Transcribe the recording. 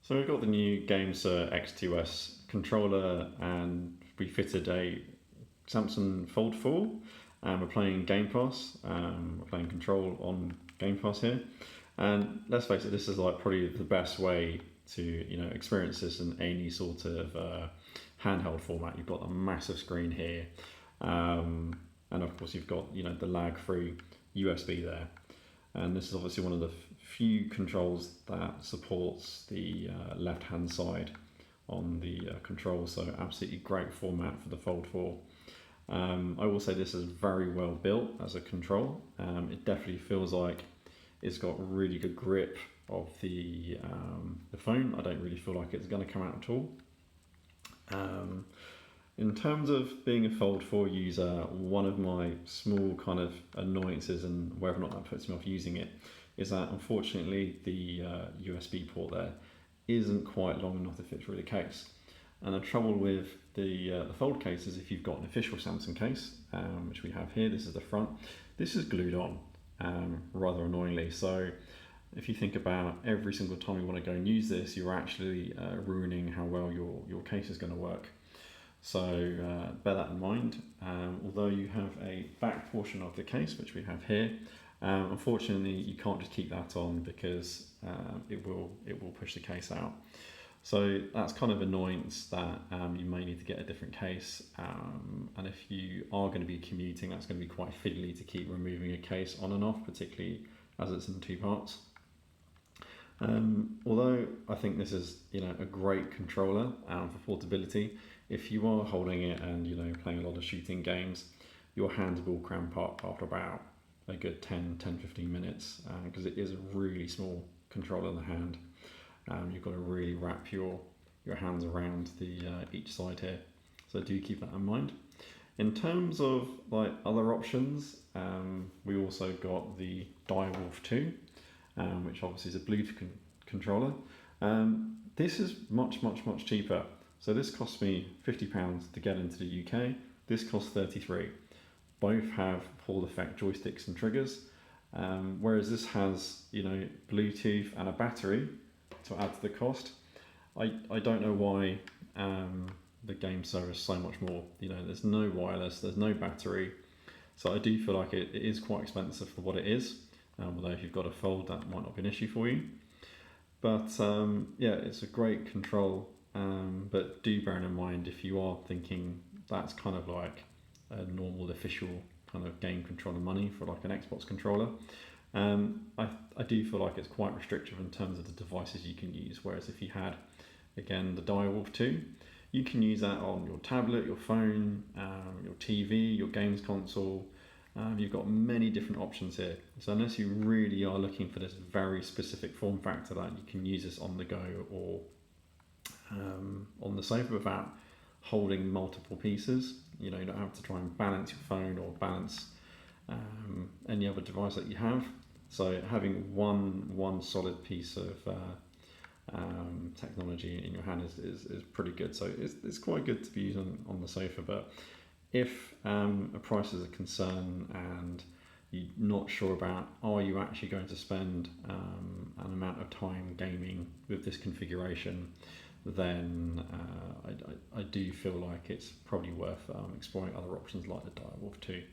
So we've got the new Gamesir X2s controller, and we fitted a Samsung Fold4, and we're playing Gamepass. We're playing Control on Gamepass here, and let's face it, this is like probably the best way to experience this in any sort of handheld format. You've got a massive screen here, and of course you've got the lag-free USB there. And this is obviously one of the few controls that supports the left-hand side on the control, so absolutely great format for the Fold4. I will say this is very well built as a control. It definitely feels like it's got really good grip of the phone. I don't really feel like it's going to come out at all. In terms of being a Fold4 user, one of my small kind of annoyances, and whether or not that puts me off using it, is that unfortunately the USB port there isn't quite long enough to fit through the case. And the trouble with the Fold case is if you've got an official Samsung case, which we have here, this is the front, this is glued on, rather annoyingly. So if you think about every single time you want to go and use this, you're actually ruining how well your case is going to work. So bear that in mind. Although you have a back portion of the case, which we have here, unfortunately you can't just keep that on because it will push the case out. So that's kind of annoyance that you may need to get a different case. And if you are going to be commuting, that's going to be quite fiddly to keep removing a case on and off, particularly as it's in two parts. Although I think this is a great controller for portability, if you are holding it and playing a lot of shooting games, your hands will cramp up after about a good 10-15 minutes, because it is a really small controller in the hand. You've got to really wrap your hands around the each side here, so do keep that in mind. In terms of like other options, we also got the Direwolf 2, which obviously is a Bluetooth controller. This is much cheaper. So this cost me £50 to get into the UK. This costs £33. Both have Hall effect joysticks and triggers, whereas this has Bluetooth and a battery to add to the cost. I don't know why the Gamesir is so much more. There's no wireless, there's no battery, so I do feel like it is quite expensive for what it is. Although if you've got a Fold, that might not be an issue for you. But yeah, it's a great control. But do bear in mind, if you are thinking that's kind of like a normal official kind of game controller money for like an Xbox controller, I do feel like it's quite restrictive in terms of the devices you can use. Whereas if you had, again, the Direwolf 2, you can use that on your tablet, your phone, your TV, your games console. You've got many different options here. So unless you really are looking for this very specific form factor that you can use this on the go or on the sofa without holding multiple pieces, you don't have to try and balance your phone or balance any other device that you have. So having one solid piece of technology in your hand is pretty good. So it's quite good to be used on the sofa. But if a price is a concern and you're not sure about, are you actually going to spend an amount of time gaming with this configuration, then I do feel like it's probably worth exploring other options like the Direwolf 2.